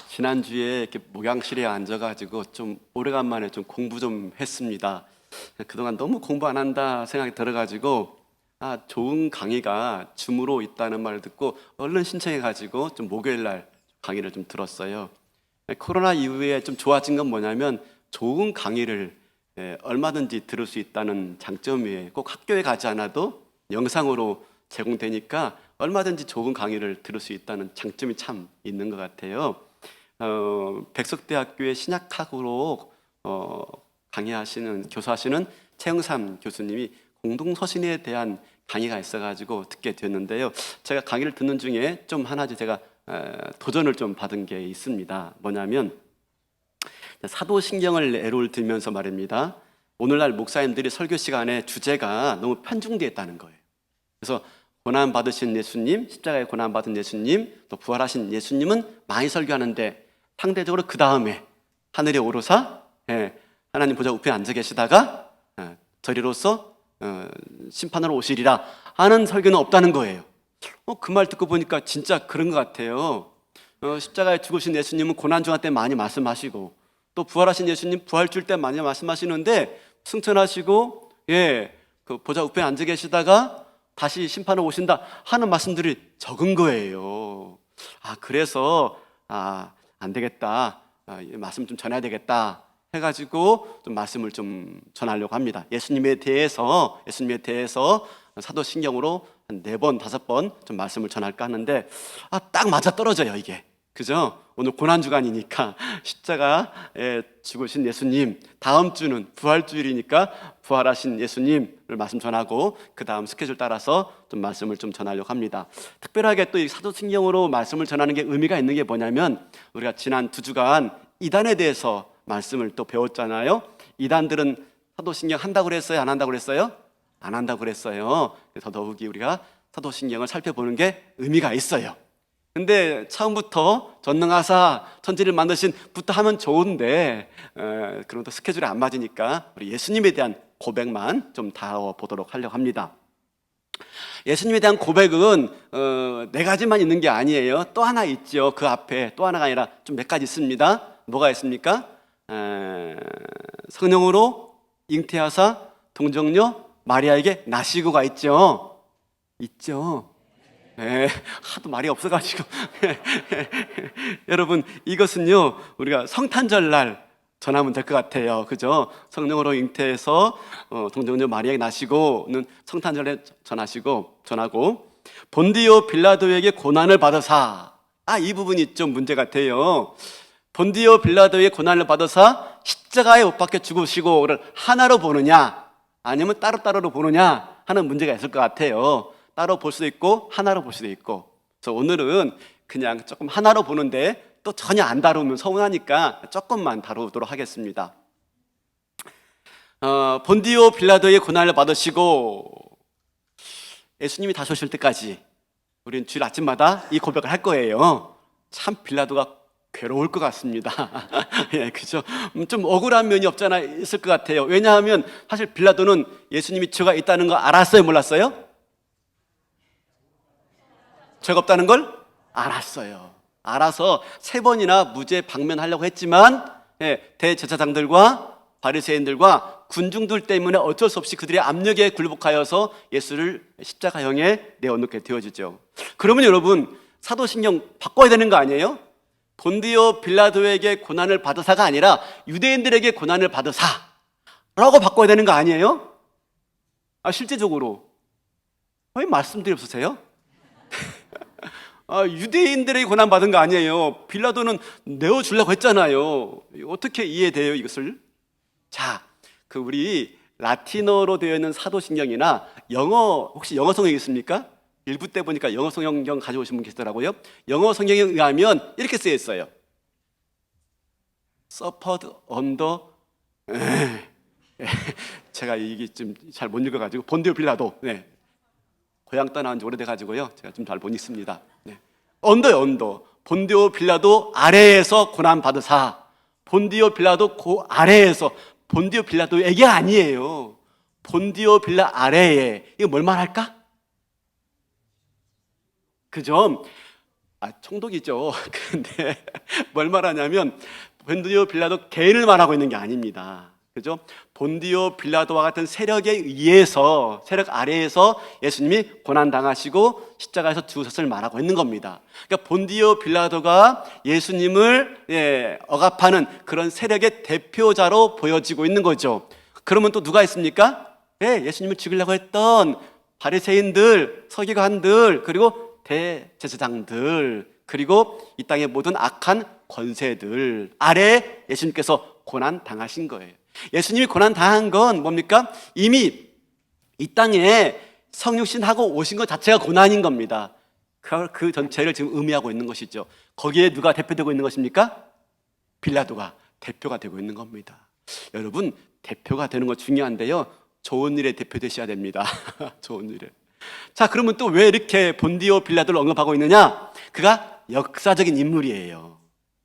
지난주에 이렇게 목양실에 앉아가지고 좀 오래간만에 좀 공부 좀 했습니다. 그동안 너무 공부 안 한다 생각이 들어가지고 좋은 강의가 줌으로 있다는 말을 듣고 얼른 신청해가지고 좀 목요일 날 강의를 좀 들었어요. 코로나 이후에 좀 좋아진 건 뭐냐면 좋은 강의를 얼마든지 들을 수 있다는 장점이에요. 꼭 학교에 가지 않아도 영상으로 제공되니까 얼마든지 좋은 강의를 들을 수 있다는 장점이 참 있는 것 같아요. 백석대학교의 신약학으로 강의하시는 교수하시는 최영삼 교수님이 공동서신에 대한 강의가 있어가지고 듣게 됐는데요. 제가 강의를 듣는 중에 좀 하나씩 제가 도전을 좀 받은 게 있습니다. 뭐냐면 사도신경을 예를 들면서 말입니다. 오늘날 목사님들이 설교 시간에 주제가 너무 편중되어 있다는 거예요. 그래서 고난받으신 예수님, 십자가에 고난받은 예수님, 또 부활하신 예수님은 많이 설교하는데 상대적으로 그 다음에 하늘에 오르사 하나님 보좌 우편에 앉아 계시다가 저리로서 심판으로 오시리라 하는 설교는 없다는 거예요. 그 말 듣고 보니까 진짜 그런 것 같아요. 십자가에 죽으신 예수님은 고난중한 때 많이 말씀하시고 또 부활하신 예수님 부활줄 때 많이 말씀하시는데 승천하시고 그 보좌 우편에 앉아 계시다가 다시 심판을 오신다 하는 말씀들이 적은 거예요. 그래서 안 되겠다, 말씀 좀 전해야 되겠다 해가지고 좀 말씀을 좀 전하려고 합니다. 예수님에 대해서 사도신경으로 한 4번, 5번 좀 말씀을 전할까 하는데 딱 맞아 떨어져요 이게. 그죠? 오늘 고난주간이니까 십자가에 죽으신 예수님, 다음 주는 부활주일이니까 부활하신 예수님을 말씀 전하고 그 다음 스케줄 따라서 좀 말씀을 좀 전하려고 합니다. 특별하게 또 이 사도신경으로 말씀을 전하는 게 의미가 있는 게 뭐냐면 우리가 지난 2주간 이단에 대해서 말씀을 또 배웠잖아요. 이단들은 사도신경 한다고 그랬어요? 안 한다고 그랬어요? 안 한다고 그랬어요. 그래서 더욱이 우리가 사도신경을 살펴보는 게 의미가 있어요. 근데 처음부터 전능하사 천지를 만드신 부터 하면 좋은데 그런 또 스케줄이 안 맞으니까 우리 예수님에 대한 고백만 좀 다뤄보도록 하려고 합니다. 예수님에 대한 고백은 4가지만 있는 게 아니에요. 또 하나 있죠. 그 앞에 또 하나가 아니라 좀 몇 가지 있습니다. 뭐가 있습니까? 성령으로 잉태하사 동정녀 마리아에게 나시고가 있죠. 하도 말이 없어가지고 여러분 이것은요 우리가 성탄절 날 전하면 될 것 같아요. 그죠? 성령으로 잉태해서 동정녀 마리아에게 나시고는 성탄절에 전하고 본디오 빌라도에게 고난을 받으사 이 부분이 좀 문제 같아요. 본디오 빌라도의 고난을 받으사 십자가에 못 박혀 죽으시고를 하나로 보느냐 아니면 따로따로로 보느냐 하는 문제가 있을 것 같아요. 따로 볼 수도 있고 하나로 볼 수도 있고. 그래서 오늘은 그냥 조금 하나로 보는데 또 전혀 안 다루면 서운하니까 조금만 다루도록 하겠습니다. 본디오 빌라도의 고난을 받으시고 예수님이 다시 오실 때까지 우리는 주일 아침마다 이 고백을 할 거예요. 참 빌라도가 괴로울 것 같습니다. 그죠? 좀 억울한 면이 없잖아 있을 것 같아요. 왜냐하면 사실 빌라도는 예수님이 죄가 있다는 거 알았어요, 몰랐어요? 죄가 없다는 걸 알았어요. 알아서 3번이나 무죄 방면하려고 했지만 대제사장들과 바리새인들과 군중들 때문에 어쩔 수 없이 그들의 압력에 굴복하여서 예수를 십자가형에 내어놓게 되어지죠. 그러면 여러분 사도신경 바꿔야 되는 거 아니에요? 본디오 빌라도에게 고난을 받으사가 아니라 유대인들에게 고난을 받으사라고 바꿔야 되는 거 아니에요? 실제적으로 왜 말씀들이 없으세요? 유대인들에게 고난받은 거 아니에요. 빌라도는 내어주려고 했잖아요. 어떻게 이해돼요 이것을? 자, 우리 라틴어로 되어 있는 사도신경이나 혹시 영어 성경 있습니까? 일부 때 보니까 영어 성경 가져오신 분 계시더라고요. 영어 성경에 의하면 이렇게 쓰여 있어요. suffered under 제가 이게 좀 잘 못 읽어가지고 본디오 빌라도 고향 떠나온 지 오래돼가지고요 제가 좀 잘 못 읽습니다. 언더 본디오 빌라도 아래에서 고난 받으사 본디오 빌라도 그 아래에서 본디오 빌라도에게 아니에요. 본디오 빌라 아래에 이거 뭘 말할까? 그죠? 총독이죠. 그런데 뭘 말하냐면 본디오 빌라도 개인을 말하고 있는 게 아닙니다. 그죠? 본디오 빌라도와 같은 세력에 의해서, 세력 아래에서 예수님이 고난 당하시고 십자가에서 죽으셨을 말하고 있는 겁니다. 그러니까 본디오 빌라도가 예수님을 억압하는 그런 세력의 대표자로 보여지고 있는 거죠. 그러면 또 누가 있습니까? 예수님을 죽이려고 했던 바리새인들, 서기관들, 그리고 대제사장들, 그리고 이 땅의 모든 악한 권세들 아래 예수님께서 고난 당하신 거예요. 예수님이 고난 당한 건 뭡니까? 이미 이 땅에 성육신하고 오신 것 자체가 고난인 겁니다. 그 전체를 지금 의미하고 있는 것이죠. 거기에 누가 대표되고 있는 것입니까? 빌라도가 대표가 되고 있는 겁니다. 여러분, 대표가 되는 거 중요한데요, 좋은 일에 대표되셔야 됩니다. 좋은 일에. 자, 그러면 또 왜 이렇게 본디오 빌라도를 언급하고 있느냐? 그가 역사적인 인물이에요.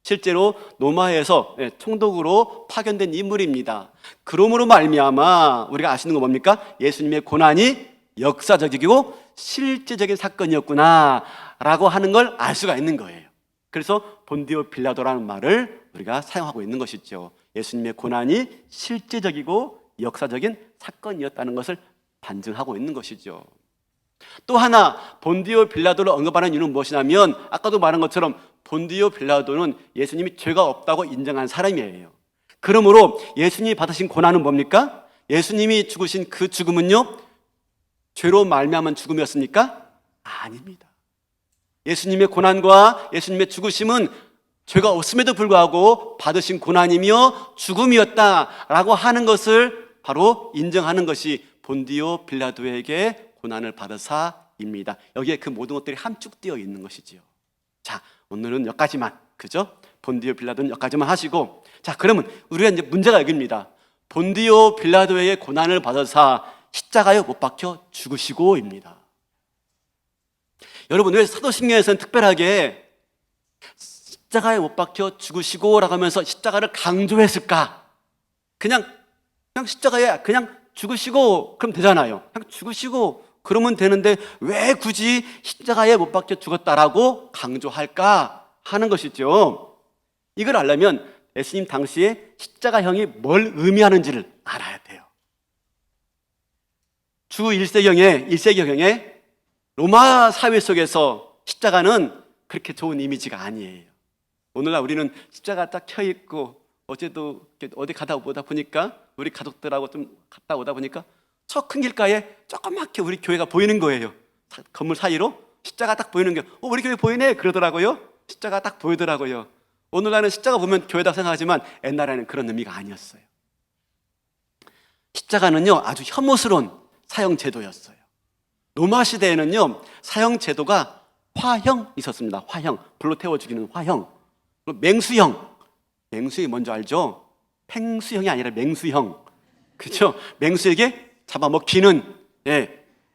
실제로 로마에서 총독으로 파견된 인물입니다. 그러므로 말미암아 우리가 아시는 거 뭡니까? 예수님의 고난이 역사적이고 실제적인 사건이었구나 라고 하는 걸 알 수가 있는 거예요. 그래서 본디오 빌라도라는 말을 우리가 사용하고 있는 것이죠. 예수님의 고난이 실제적이고 역사적인 사건이었다는 것을 반증하고 있는 것이죠. 또 하나 본디오 빌라도를 언급하는 이유는 무엇이냐면, 아까도 말한 것처럼 본디오 빌라도는 예수님이 죄가 없다고 인정한 사람이에요. 그러므로 예수님이 받으신 고난은 뭡니까? 예수님이 죽으신 그 죽음은요, 죄로 말미암은 죽음이었습니까? 아닙니다. 예수님의 고난과 예수님의 죽으심은 죄가 없음에도 불구하고 받으신 고난이며 죽음이었다라고 하는 것을 바로 인정하는 것이 본디오 빌라도에게 고난을 받으사입니다. 여기에 그 모든 것들이 함축되어 있는 것이지요. 자, 오늘은 여기까지만, 그죠? 본디오 빌라도는 여기까지만 하시고, 자, 그러면 우리가 이제 문제가 여기입니다. 본디오 빌라도에게 고난을 받으사 십자가에 못 박혀 죽으시고입니다. 여러분, 왜 사도신경에서는 특별하게 십자가에 못 박혀 죽으시고라고 하면서 십자가를 강조했을까? 그냥 십자가에 그냥 죽으시고 그럼 되잖아요. 그냥 죽으시고 그러면 되는데 왜 굳이 십자가에 못 박혀 죽었다라고 강조할까 하는 것이죠. 이걸 알려면 예수님 당시에 십자가형이 뭘 의미하는지를 알아야 돼요. 주 1세경에 로마 사회 속에서 십자가는 그렇게 좋은 이미지가 아니에요. 오늘날 우리는 십자가 딱 켜있고 어제도 어디 가다 오다 보니까 우리 가족들하고 좀 갔다 오다 보니까 저 큰 길가에 조그맣게 우리 교회가 보이는 거예요. 건물 사이로 십자가 딱 보이는 게 우리 교회 보이네 그러더라고요. 십자가 딱 보이더라고요. 오늘날은 십자가 보면 교회다 생각하지만 옛날에는 그런 의미가 아니었어요. 십자가는요, 아주 혐오스러운 사형 제도였어요. 로마 시대에는요, 사형 제도가 화형 있었습니다. 화형, 불로 태워 죽이는 화형. 맹수형, 맹수형이 뭔지 알죠? 팽수형이 아니라 맹수형, 그렇죠? 맹수에게 잡아먹히는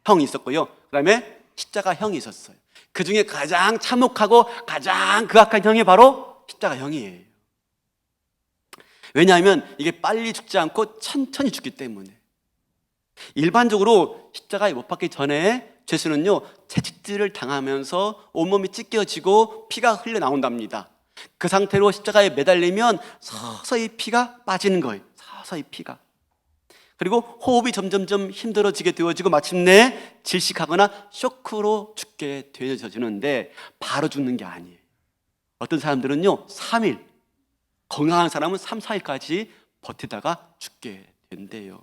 형이 있었고요. 그 다음에 십자가형이 있었어요. 그 중에 가장 참혹하고 가장 극악한 형이 바로 십자가형이에요. 왜냐하면 이게 빨리 죽지 않고 천천히 죽기 때문에. 일반적으로 십자가에 못 박기 전에 죄수는요, 채찍질을 당하면서 온몸이 찢겨지고 피가 흘러나온답니다. 그 상태로 십자가에 매달리면 서서히 피가 빠지는 거예요. 서서히 피가. 그리고 호흡이 점점점 힘들어지게 되어지고 마침내 질식하거나 쇼크로 죽게 되어지는데 바로 죽는 게 아니에요. 어떤 사람들은요 3일, 건강한 사람은 3, 4일까지 버티다가 죽게 된대요.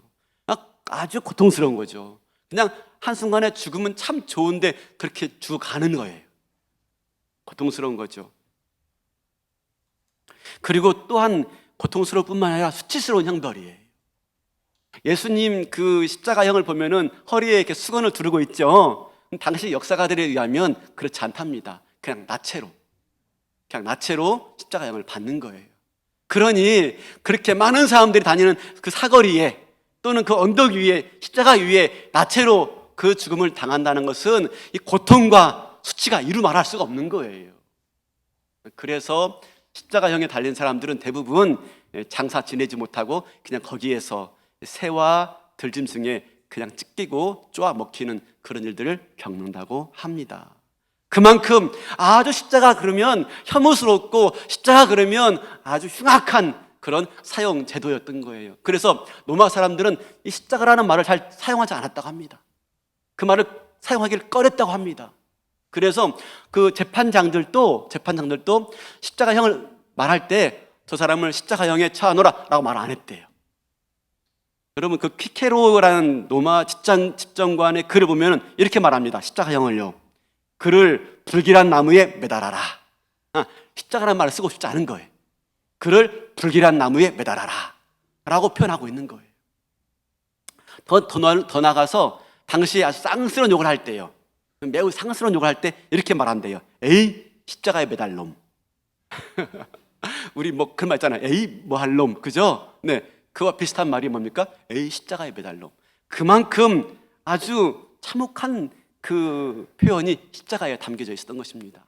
아주 고통스러운 거죠. 그냥 한순간에 죽으면 참 좋은데 그렇게 죽어가는 거예요. 고통스러운 거죠. 그리고 또한 고통스러울 뿐만 아니라 수치스러운 형벌이에요. 예수님 그 십자가형을 보면은 허리에 이렇게 수건을 두르고 있죠. 당시 역사가들에 의하면 그렇지 않답니다. 그냥 나체로 십자가형을 받는 거예요. 그러니 그렇게 많은 사람들이 다니는 그 사거리에 또는 그 언덕 위에 십자가 위에 나체로 그 죽음을 당한다는 것은 이 고통과 수치가 이루 말할 수가 없는 거예요. 그래서 십자가형에 달린 사람들은 대부분 장사 지내지 못하고 그냥 거기에서 새와 들짐승에 그냥 찢기고 쪼아 먹히는 그런 일들을 겪는다고 합니다. 그만큼 아주 십자가 그러면 혐오스럽고 십자가 그러면 아주 흉악한 그런 사형 제도였던 거예요. 그래서 로마 사람들은 이 십자가라는 말을 잘 사용하지 않았다고 합니다. 그 말을 사용하기를 꺼렸다고 합니다. 그래서 그 재판장들도 십자가형을 말할 때 저 사람을 십자가형에 처하노라 라고 말 안 했대요. 여러분 그 키케로라는 로마 집정관의 글을 보면 이렇게 말합니다. 십자가형을요, 그를 불길한 나무에 매달아라. 십자가라는 말을 쓰고 싶지 않은 거예요. 그를 불길한 나무에 매달아라 라고 표현하고 있는 거예요. 더 나가서 당시에 아주 쌍스러운 욕을 할 때요, 매우 상스러운 욕을 할 때 이렇게 말한대요. 에이 십자가에 매달 놈. 우리 뭐 그런 말 있잖아요. 에이 뭐 할 놈, 그죠? 네, 그와 비슷한 말이 뭡니까? 에이 십자가에 매달 놈. 그만큼 아주 참혹한 그 표현이 십자가에 담겨져 있었던 것입니다.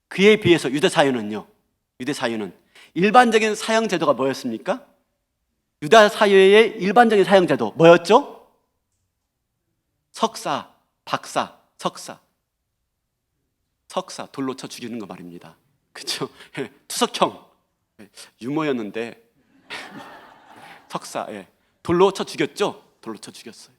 그에 비해서 유대 사회는 일반적인 사형 제도가 뭐였습니까? 유다 사회의 일반적인 사형 제도 뭐였죠? 석사, 박사, 석사 돌로 쳐 죽이는 거 말입니다. 그렇죠? 투석형 유머였는데 석사, 돌로 쳐 죽였죠? 돌로 쳐 죽였어요.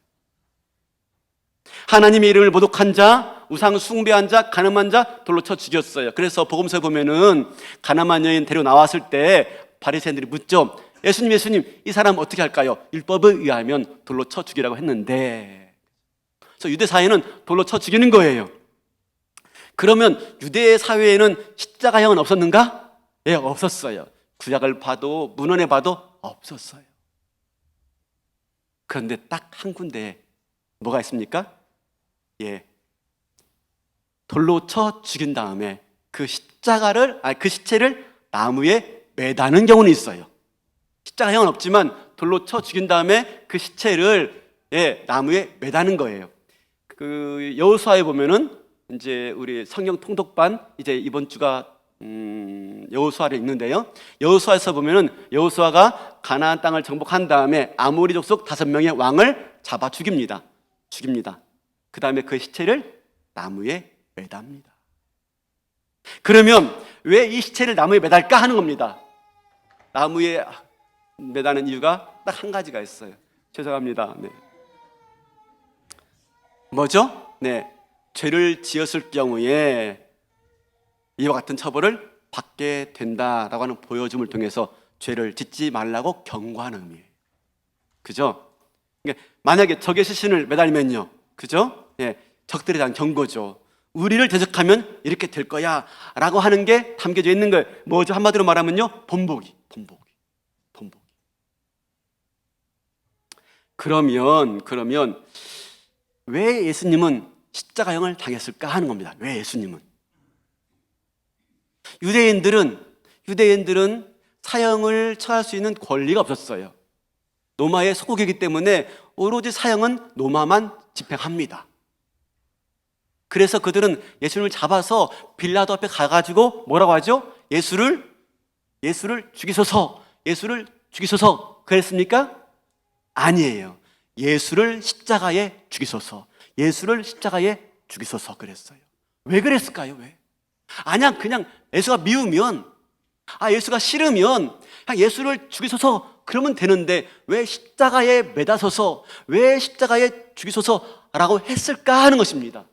하나님의 이름을 모독한 자, 우상 숭배한 자, 가늠한 자 돌로 쳐 죽였어요. 그래서 복음서에 보면은 가늠한 여인 데려 나왔을 때 바리새인들이 묻죠. 예수님 이 사람 어떻게 할까요? 율법에 의하면 돌로 쳐 죽이라고 했는데. 그래서 유대 사회는 돌로 쳐 죽이는 거예요. 그러면 유대 사회에는 십자가형은 없었는가? 예, 없었어요. 구약을 봐도 문헌에 봐도 없었어요. 그런데 딱 한 군데 뭐가 있습니까? 돌로 쳐 죽인 다음에 그 시체를 나무에 매다는 경우는 있어요. 십자가형은 없지만 돌로 쳐 죽인 다음에 그 시체를 나무에 매다는 거예요. 그 여호수아에 보면은 이제 우리 성경 통독반 이제 이번 주가 여호수아를 읽는데요. 여호수아에서 보면은 여호수아가 가나안 땅을 정복한 다음에 아모리 족속 5명의 왕을 잡아 죽입니다. 그 다음에 그 시체를 나무에 매답니다. 그러면 왜 이 시체를 나무에 매달까 하는 겁니다. 나무에 매다는 이유가 딱 한 가지가 있어요. 죄송합니다. 뭐죠? 죄를 지었을 경우에 이와 같은 처벌을 받게 된다라고 하는 보여줌을 통해서 죄를 짓지 말라고 경고하는 의미예요. 그죠? 만약에 적의 시신을 매달면요, 그죠? 적들에 대한 경고죠. 우리를 대적하면 이렇게 될 거야 라고 하는 게 담겨져 있는 거예요. 뭐죠? 한마디로 말하면요, 본보기. 그러면 왜 예수님은 십자가형을 당했을까 하는 겁니다. 왜 예수님은? 유대인들은 사형을 처할 수 있는 권리가 없었어요. 로마의 소국이기 때문에 오로지 사형은 로마만 집행합니다. 그래서 그들은 예수님을 잡아서 빌라도 앞에 가가지고 뭐라고 하죠? 예수를 죽이소서 그랬습니까? 아니에요. 예수를 십자가에 죽이소서 그랬어요. 왜 그랬을까요? 왜? 아니야, 그냥 예수가 미우면, 예수가 싫으면 그냥 예수를 죽이소서 그러면 되는데 왜 십자가에 매다서서, 왜 십자가에 죽이소서라고 했을까 하는 것입니다.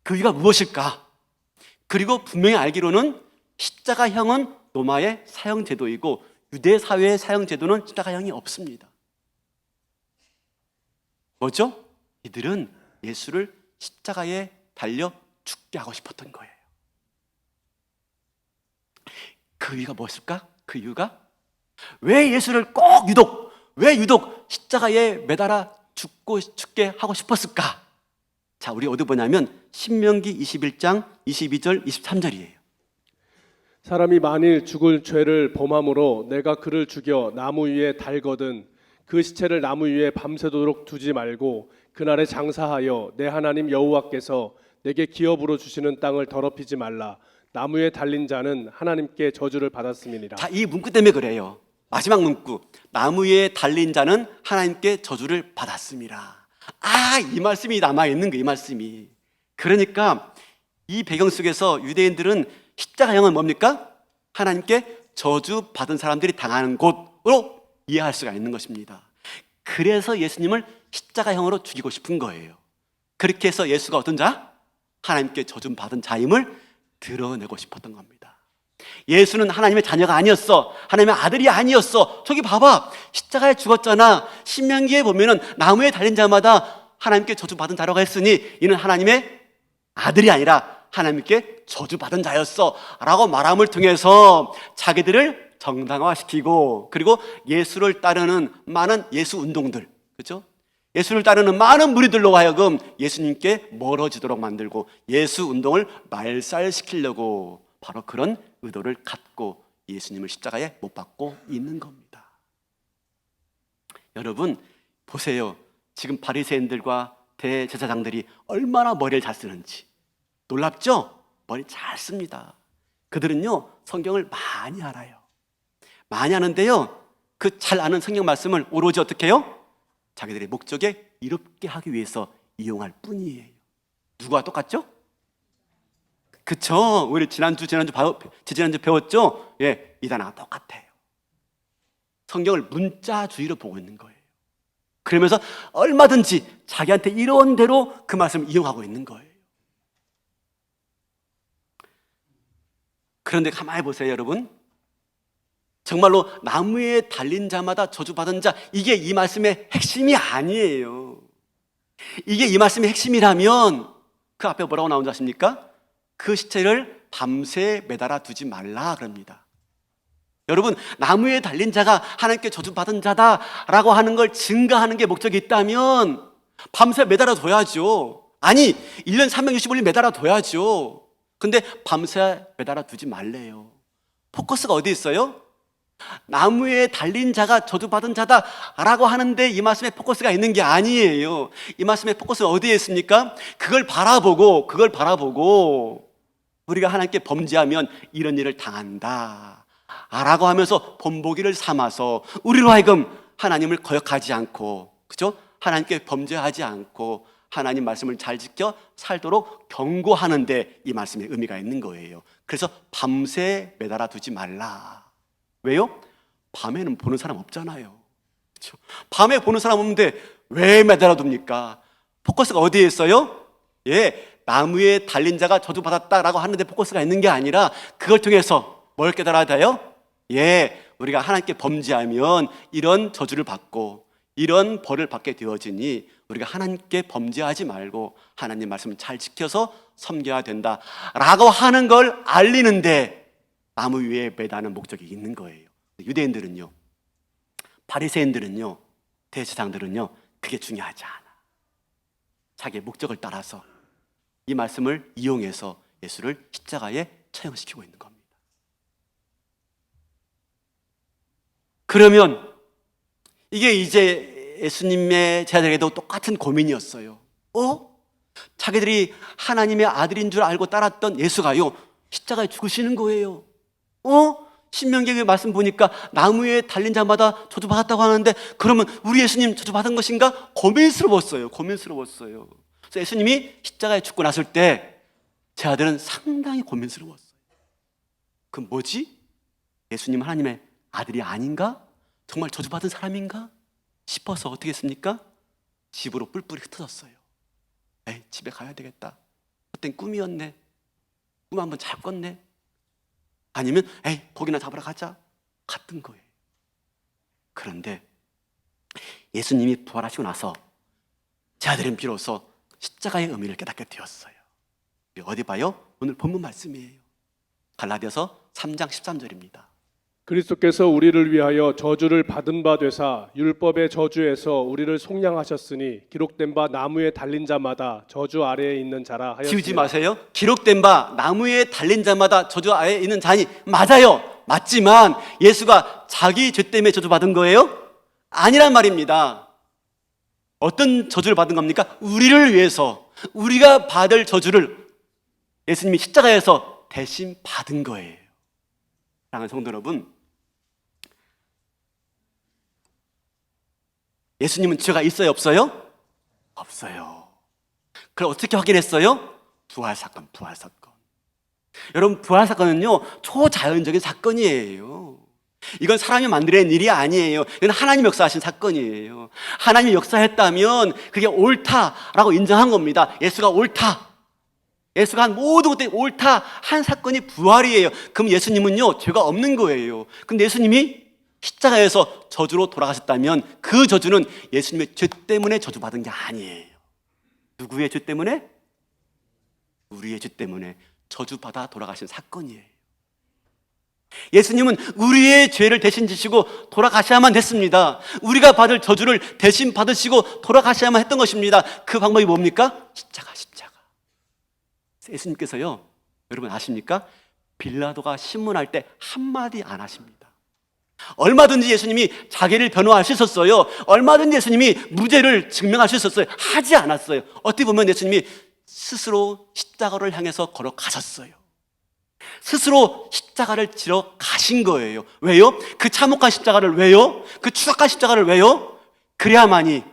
그 이유가 무엇일까? 그리고 분명히 알기로는 십자가형은 로마의 사형 제도이고 유대 사회의 사형 제도는 십자가형이 없습니다. 뭐죠? 이들은 예수를 십자가에 달려 죽게 하고 싶었던 거예요. 그 이유가 무엇일까? 그 이유가 왜 예수를 왜 유독 십자가에 매달아 죽게 하고 싶었을까? 자, 우리 어디 보냐면 신명기 21장 22절 23절이에요. 사람이 만일 죽을 죄를 범함으로 내가 그를 죽여 나무 위에 달거든 그 시체를 나무 위에 밤새도록 두지 말고 그날에 장사하여 내 하나님 여호와께서 내게 기업으로 주시는 땅을 더럽히지 말라. 나무에 달린 자는 하나님께 저주를 받았음이니라. 자, 이 문구 때문에 그래요. 마지막 문구. 나무 위에 달린 자는 하나님께 저주를 받았음이라. 이 말씀이 남아있는 거예요. 이 말씀이. 그러니까 이 배경 속에서 유대인들은 십자가형은 뭡니까? 하나님께 저주받은 사람들이 당하는 곳으로 이해할 수가 있는 것입니다. 그래서 예수님을 십자가형으로 죽이고 싶은 거예요. 그렇게 해서 예수가 어떤 자? 하나님께 저주받은 자임을 드러내고 싶었던 겁니다. 예수는 하나님의 자녀가 아니었어. 하나님의 아들이 아니었어. 저기 봐봐, 십자가에 죽었잖아. 신명기에 보면은 나무에 달린 자마다 하나님께 저주받은 자라고 했으니 이는 하나님의 아들이 아니라 하나님께 저주받은 자였어 라고 말함을 통해서 자기들을 정당화시키고, 그리고 예수를 따르는 많은 예수 운동들, 그렇죠? 예수를 따르는 많은 무리들로 하여금 예수님께 멀어지도록 만들고 예수 운동을 말살시키려고 바로 그런 의도를 갖고 예수님을 십자가에 못 박고 있는 겁니다. 여러분 보세요. 지금 바리새인들과 대제사장들이 얼마나 머리를 잘 쓰는지 놀랍죠? 머리 잘 씁니다. 그들은요 성경을 많이 알아요. 많이 아는데요, 그 잘 아는 성경 말씀을 오로지 어떻게 해요? 자기들의 목적에 이롭게 하기 위해서 이용할 뿐이에요. 누구와 똑같죠? 그쵸? 우리 지난주 배웠죠? 예, 이 단어가 똑같아요. 성경을 문자주의로 보고 있는 거예요. 그러면서 얼마든지 자기한테 이런 대로 그 말씀을 이용하고 있는 거예요. 그런데 가만히 보세요, 여러분. 정말로 나무에 달린 자마다 저주받은 자, 이게 이 말씀의 핵심이 아니에요. 이게 이 말씀의 핵심이라면 그 앞에 뭐라고 나온 줄 아십니까? 그 시체를 밤새 매달아 두지 말라 그럽니다. 여러분, 나무에 달린 자가 하나님께 저주받은 자다라고 하는 걸 증거하는 게 목적이 있다면 밤새 매달아 둬야죠. 아니, 1년 365일 매달아 둬야죠. 근데 밤새 매달아 두지 말래요. 포커스가 어디 있어요? 나무에 달린 자가 저주받은 자다라고 하는데 이 말씀에 포커스가 있는 게 아니에요. 이 말씀의 포커스는 어디에 있습니까? 그걸 바라보고 우리가 하나님께 범죄하면 이런 일을 당한다 라고 하면서 본보기를 삼아서 우리로 하여금 하나님을 거역하지 않고, 그죠? 하나님께 범죄하지 않고 하나님 말씀을 잘 지켜 살도록 경고하는데 이 말씀의 의미가 있는 거예요. 그래서 밤새 매달아 두지 말라. 왜요? 밤에는 보는 사람 없잖아요. 그렇죠? 밤에 보는 사람 없는데 왜 매달아 둡니까? 포커스가 어디에 있어요? 예, 나무에 달린 자가 저주받았다라고 하는데 포커스가 있는 게 아니라 그걸 통해서 뭘 깨달아야 돼요? 예, 우리가 하나님께 범죄하면 이런 저주를 받고 이런 벌을 받게 되어지니 우리가 하나님께 범죄하지 말고 하나님 말씀을 잘 지켜서 섬겨야 된다라고 하는 걸 알리는데 나무 위에 매다는 목적이 있는 거예요. 유대인들은요, 바리새인들은요, 대제사장들은요 그게 중요하지 않아. 자기의 목적을 따라서 이 말씀을 이용해서 예수를 십자가에 처형시키고 있는 겁니다. 그러면 이게 이제 예수님의 제자들에게도 똑같은 고민이었어요. 자기들이 하나님의 아들인 줄 알고 따랐던 예수가요 십자가에 죽으시는 거예요. 신명기의 말씀 보니까 나무에 달린 자마다 저주받았다고 하는데 그러면 우리 예수님 저주받은 것인가? 고민스러웠어요. 그래서 예수님이 십자가에 죽고 났을 때 제 아들은 상당히 고민스러웠어요. 그 뭐지? 예수님 하나님의 아들이 아닌가? 정말 저주받은 사람인가? 싶어서 어떻게 했습니까? 집으로 뿔뿔이 흩어졌어요. 에이, 집에 가야 되겠다. 그땐 꿈이었네. 꿈 한번 잘 꿨네. 아니면 에이, 고기나 잡으러 가자. 갔던 거예요. 그런데 예수님이 부활하시고 나서 제 아들은 비로소 십자가의 의미를 깨닫게 되었어요. 어디 봐요? 오늘 본문 말씀이에요. 갈라디아서 3장 13절입니다. 그리스도께서 우리를 위하여 저주를 받은 바 되사 율법의 저주에서 우리를 속량하셨으니 기록된 바 나무에 달린 자마다 저주 아래에 있는 자라 하였습니다. 지우지 마세요. 기록된 바 나무에 달린 자마다 저주 아래에 있는 자니 맞아요. 맞지만 예수가 자기 죄 때문에 저주받은 거예요? 아니란 말입니다. 어떤 저주를 받은 겁니까? 우리를 위해서, 우리가 받을 저주를 예수님이 십자가에서 대신 받은 거예요. 사랑하는 성도 여러분, 예수님은 죄가 있어요, 없어요? 없어요. 그걸 어떻게 확인했어요? 부활 사건, 부활 사건. 여러분, 부활 사건은요, 초자연적인 사건이에요. 이건 사람이 만들어낸 일이 아니에요. 이건 하나님 역사하신 사건이에요. 하나님이 역사했다면 그게 옳다라고 인정한 겁니다. 예수가 옳다. 예수가 한 모든 것들이 옳다 한 사건이 부활이에요. 그럼 예수님은요, 죄가 없는 거예요. 근데 예수님이 십자가에서 저주로 돌아가셨다면 그 저주는 예수님의 죄 때문에 저주받은 게 아니에요. 누구의 죄 때문에? 우리의 죄 때문에 저주받아 돌아가신 사건이에요. 예수님은 우리의 죄를 대신 지시고 돌아가셔야만 됐습니다. 우리가 받을 저주를 대신 받으시고 돌아가셔야만 했던 것입니다. 그 방법이 뭡니까? 십자가. 예수님께서요, 여러분 아십니까? 빌라도가 신문할 때 한마디 안 하십니다. 얼마든지 예수님이 자기를 변호할 수 있었어요. 얼마든지 예수님이 무죄를 증명할 수 있었어요. 하지 않았어요. 어떻게 보면 예수님이 스스로 십자가를 향해서 걸어가셨어요. 스스로 십자가를 지러 가신 거예요. 왜요? 그 참혹한 십자가를 왜요? 그 추악한 십자가를 왜요? 그래야만이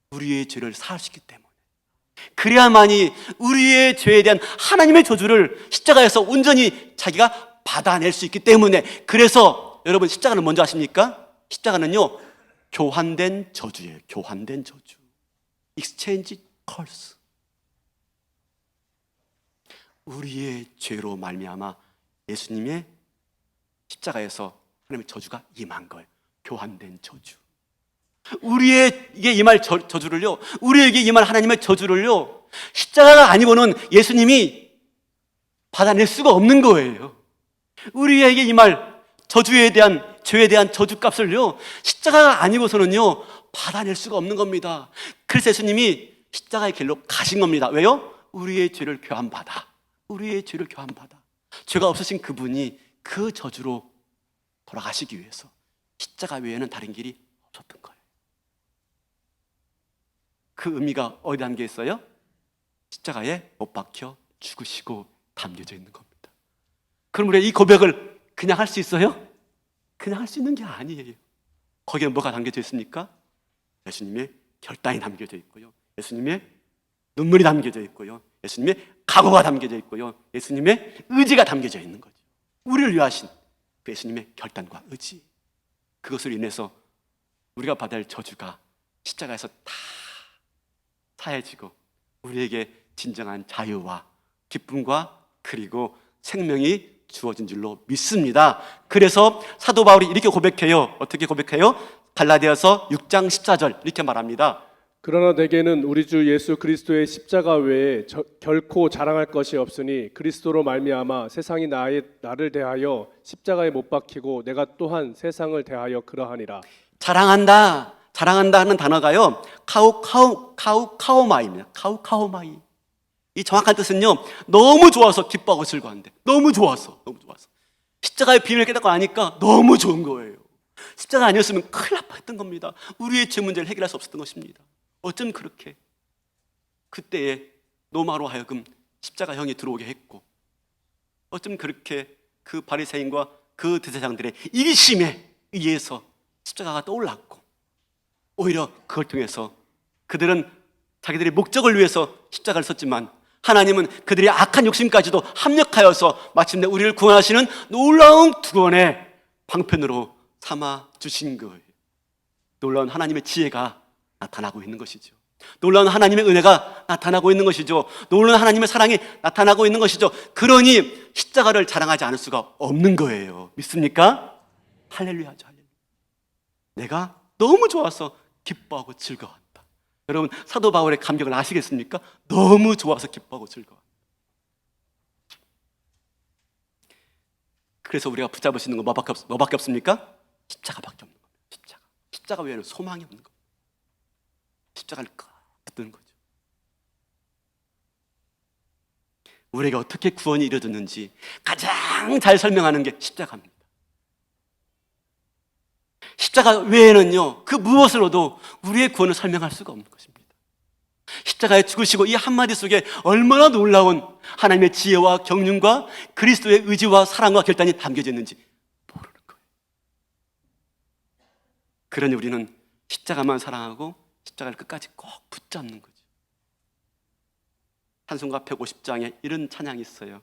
우리의 죄를 사할 수 있기 때문에, 그래야만이 우리의 죄에 대한 하나님의 저주를 십자가에서 온전히 자기가 받아낼 수 있기 때문에. 그래서 여러분, 십자가는 뭔지 아십니까? 십자가는요, 교환된 저주예요. 교환된 저주. Exchange curse. 우리의 죄로 말미암아 예수님의 십자가에서 하나님의 저주가 임한 거예요. 교환된 저주. 우리에게 임할 저주를요, 우리에게 임할 하나님의 저주를요, 십자가가 아니고는 예수님이 받아낼 수가 없는 거예요. 우리에게 임할 저주에 대한, 죄에 대한 저주값을요, 십자가가 아니고서는요 받아낼 수가 없는 겁니다. 그래서 예수님이 십자가의 길로 가신 겁니다. 왜요? 우리의 죄를 교환받아, 우리의 죄를 교환받아. 죄가 없으신 그분이 그 저주로 돌아가시기 위해서 십자가 외에는 다른 길이 없었던 거예요. 그 의미가 어디 담겨 있어요? 십자가에 못 박혀 죽으시고 담겨져 있는 겁니다. 그럼 우리가 이 고백을 그냥 할 수 있어요? 그냥 할 수 있는 게 아니에요. 거기에 뭐가 담겨져 있습니까? 예수님의 결단이 담겨져 있고요, 예수님의 눈물이 담겨져 있고요, 예수님의 각오가 담겨져 있고요, 예수님의 의지가 담겨져 있는 거죠. 우리를 위하신 그 예수님의 결단과 의지, 그것으로 인해서 우리가 받아야 할 저주가 십자가에서 다 사해지고 우리에게 진정한 자유와 기쁨과 그리고 생명이 주어진 줄로 믿습니다. 그래서 사도 바울이 이렇게 고백해요. 어떻게 고백해요? 갈라디아서 6장 14절 이렇게 말합니다. 그러나 내게는 우리 주 예수 그리스도의 십자가 외에 결코 자랑할 것이 없으니 그리스도로 말미암아 세상이 나를 대하여 십자가에 못 박히고 내가 또한 세상을 대하여 그러하니라. 자랑한다 하는 단어가요, 카우카오마이입니다. 카우카오마이. 이 정확한 뜻은요, 너무 좋아서 기뻐하고 즐거워한대. 너무 좋아서. 십자가의 비밀을 깨닫고 나니까 너무 좋은 거예요. 십자가 아니었으면 큰일 날 뻔했던 겁니다. 우리의 죄 문제를 해결할 수 없었던 것입니다. 어쩜 그렇게 그때에 노마로 하여금 십자가형이 들어오게 했고, 어쩜 그렇게 그 바리새인과 그 대제사장들의 일심에 의해서 십자가가 떠올랐고, 오히려 그걸 통해서 그들은 자기들의 목적을 위해서 십자가를 썼지만 하나님은 그들의 악한 욕심까지도 합력하여서 마침내 우리를 구원하시는 놀라운 구원의 방편으로 삼아 주신 거예요. 놀라운 하나님의 지혜가 나타나고 있는 것이죠. 놀라운 하나님의 은혜가 나타나고 있는 것이죠. 놀라운 하나님의 사랑이 나타나고 있는 것이죠. 그러니 십자가를 자랑하지 않을 수가 없는 거예요. 믿습니까? 할렐루야 하죠. 할렐루야. 내가 너무 좋아서 기뻐하고 즐거워한다. 여러분, 사도 바울의 감격을 아시겠습니까? 너무 좋아서 기뻐하고 즐거워한다. 그래서 우리가 붙잡을 수 있는 건 뭐밖에 없습니까? 십자가밖에 없는 겁니다. 십자가 외에는 소망이 없는 겁니다. 십자가를 붙드는 거죠. 우리에게 어떻게 구원이 이루어졌는지 가장 잘 설명하는 게 십자가입니다. 십자가 외에는요, 그 무엇으로도 우리의 구원을 설명할 수가 없는 것입니다. 십자가에 죽으시고 이 한마디 속에 얼마나 놀라운 하나님의 지혜와 경륜과 그리스도의 의지와 사랑과 결단이 담겨져 있는지 모르는 거예요. 그러니 우리는 십자가만 사랑하고 십자가를 끝까지 꼭 붙잡는 거죠. 찬송가 150장에 이런 찬양이 있어요.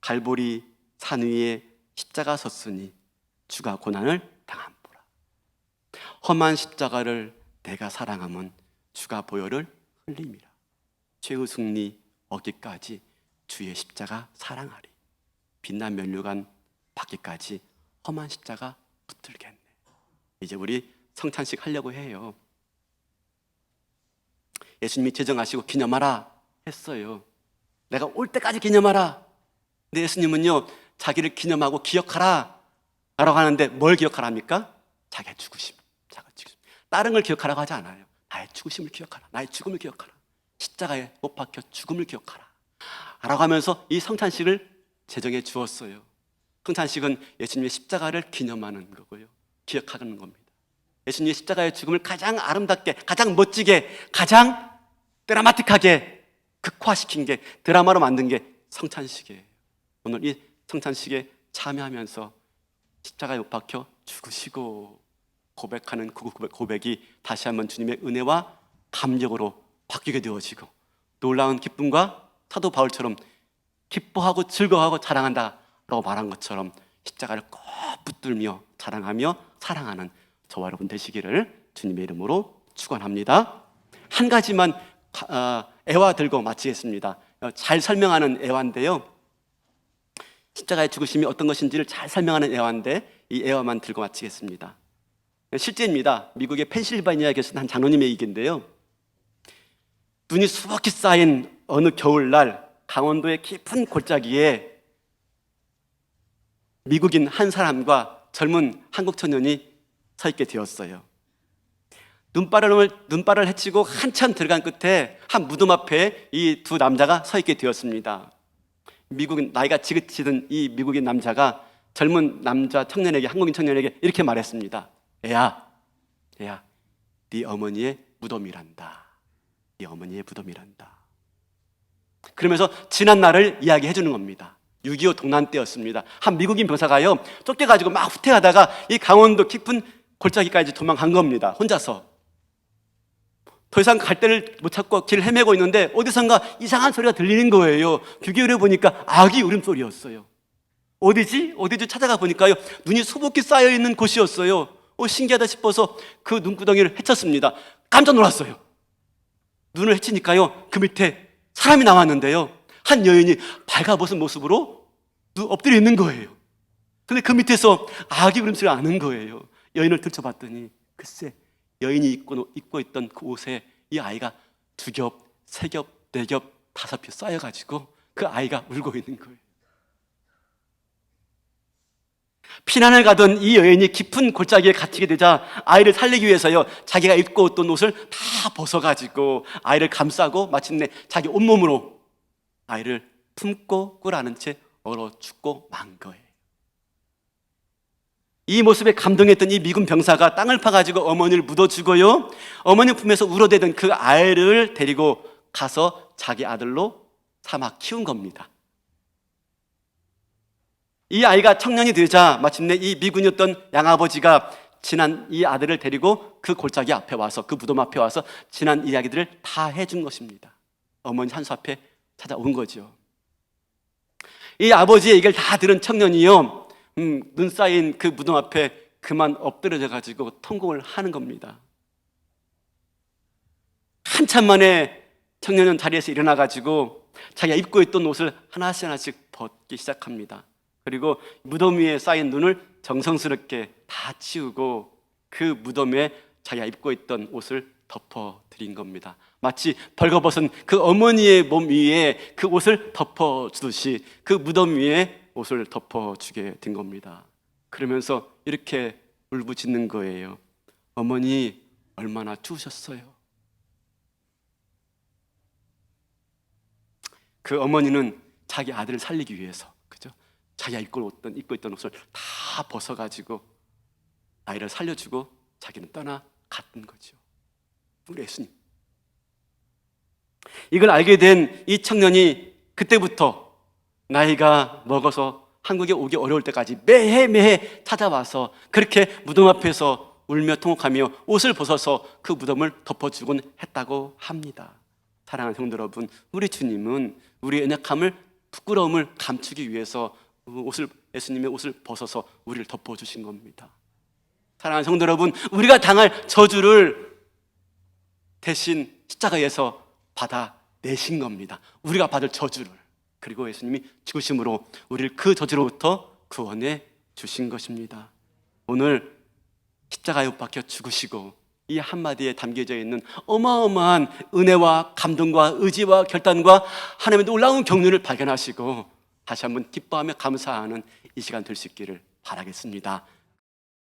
갈보리 산 위에 십자가 섰으니 주가 고난을 당함보라. 험한 십자가를 내가 사랑함은 주가 보혈을 흘림이라. 죄의 승리 얻기까지 주의 십자가 사랑하리. 빛난 면류관 받기까지 험한 십자가 붙들겠네. 이제 우리 성찬식 하려고 해요. 예수님이 제정하시고 기념하라 했어요. 내가 올 때까지 기념하라. 근데 예수님은요, 자기를 기념하고 기억하라 라고 하는데 뭘 기억하랍니까? 자기의 죽으심. 다른 걸 기억하라고 하지 않아요. 나의 죽으심을 기억하라. 나의 죽음을 기억하라. 십자가에 못 박혀 죽음을 기억하라 라고 하면서 이 성찬식을 제정해 주었어요. 성찬식은 예수님의 십자가를 기념하는 거고요, 기억하는 겁니다. 예수님의 십자가의 죽음을 가장 아름답게, 가장 멋지게, 가장 드라마틱하게 극화시킨 게, 드라마로 만든 게 성찬식이에요. 오늘 이 성찬식에 참여하면서 십자가에 못 박혀 죽으시고 고백하는 그 고백이 다시 한번 주님의 은혜와 감격으로 바뀌게 되어지고, 놀라운 기쁨과 사도 바울처럼 기뻐하고 즐거워하고 자랑한다라고 말한 것처럼 십자가를 꼭 붙들며 자랑하며 사랑하는 저와 여러분 되시기를 주님의 이름으로 축원합니다. 한 가지만 애화 들고 마치겠습니다. 잘 설명하는 애화인데요, 십자가의 죽으심이 어떤 것인지를 잘 설명하는 애화인데, 이 애화만 들고 마치겠습니다. 실제입니다. 미국의 펜실바니아에 계신 한 장로님의 얘기인데요, 눈이 수북히 쌓인 어느 겨울날 강원도의 깊은 골짜기에 미국인 한 사람과 젊은 한국 청년이 서 있게 되었어요. 눈발을 헤치고 한참 들어간 끝에 한 무덤 앞에 이 두 남자가 서 있게 되었습니다. 미국인, 나이가 지긋지긋한 이 미국인 남자가 젊은 남자 청년에게, 한국인 청년에게 이렇게 말했습니다. 애야, 네 어머니의 무덤이란다. 네 어머니의 무덤이란다. 그러면서 지난 날을 이야기해 주는 겁니다. 6.25 동란 때였습니다. 한 미국인 병사가요, 쫓겨가지고 막 후퇴하다가 이 강원도 깊은 골짜기까지 도망간 겁니다. 혼자서. 더 이상 갈 데를 못 찾고 길을 헤매고 있는데 어디선가 이상한 소리가 들리는 거예요. 귀 기울여 보니까 아기 울음소리였어요. 어디지 찾아가 보니까요, 눈이 수북히 쌓여있는 곳이었어요. 신기하다 싶어서 그 눈구덩이를 헤쳤습니다. 깜짝 놀랐어요. 눈을 헤치니까요, 그 밑에 사람이 나왔는데요, 한 여인이 발가벗은 모습으로 엎드려 있는 거예요. 근데 그 밑에서 아기 울음소리가 나는 거예요. 여인을 들춰봤더니 글쎄, 여인이 입고 있던 그 옷에 이 아이가 2겹, 3겹, 4겹, 5겹 쌓여가지고 그 아이가 울고 있는 거예요. 피난을 가던 이 여인이 깊은 골짜기에 갇히게 되자 아이를 살리기 위해서요, 자기가 입고 있던 옷을 다 벗어가지고 아이를 감싸고 마침내 자기 온몸으로 아이를 품고 꿀안은 채 얼어 죽고 만 거예요. 이 모습에 감동했던 이 미군 병사가 땅을 파가지고 어머니를 묻어주고요, 어머니 품에서 울어대던 그 아이를 데리고 가서 자기 아들로 삼아 키운 겁니다. 이 아이가 청년이 되자 마침내 이 미군이었던 양아버지가 지난 이 아들을 데리고 그 골짜기 앞에 와서, 그 무덤 앞에 와서 지난 이야기들을 다 해준 것입니다. 어머니 한수 앞에 찾아온 거죠. 이 아버지의 얘기를 다 들은 청년이요, 눈 쌓인 그 무덤 앞에 그만 엎드려져 가지고 통곡을 하는 겁니다. 한참 만에 청년은 자리에서 일어나 가지고 자기가 입고 있던 옷을 하나씩 벗기 시작합니다. 그리고 무덤 위에 쌓인 눈을 정성스럽게 다 치우고 그 무덤에 자기가 입고 있던 옷을 덮어드린 겁니다. 마치 벌거벗은 그 어머니의 몸 위에 그 옷을 덮어주듯이 그 무덤 위에 옷을 덮어주게 된 겁니다. 그러면서 이렇게 울부짖는 거예요. 어머니, 얼마나 추우셨어요? 그 어머니는 자기 아들을 살리기 위해서, 그죠? 자기가 입고 있던 옷을 다 벗어가지고 아이를 살려주고 자기는 떠나갔던 거죠. 우리 예수님. 이걸 알게 된 이 청년이 그때부터 나이가 먹어서 한국에 오기 어려울 때까지 매해 찾아와서 그렇게 무덤 앞에서 울며 통곡하며 옷을 벗어서 그 무덤을 덮어주곤 했다고 합니다. 사랑하는 성도 여러분, 우리 주님은 우리의 연약함을, 부끄러움을 감추기 위해서 예수님의 옷을 벗어서 우리를 덮어주신 겁니다. 사랑하는 성도 여러분, 우리가 당할 저주를 대신 십자가에서 받아내신 겁니다. 우리가 받을 저주를. 그리고 예수님이 죽으심으로 우리를 그 저주로부터 구원해 주신 것입니다. 오늘 십자가에 못 박혀 죽으시고 이 한마디에 담겨져 있는 어마어마한 은혜와 감동과 의지와 결단과 하나님의 놀라운 경륜을 발견하시고 다시 한번 기뻐하며 감사하는 이 시간 될 수 있기를 바라겠습니다.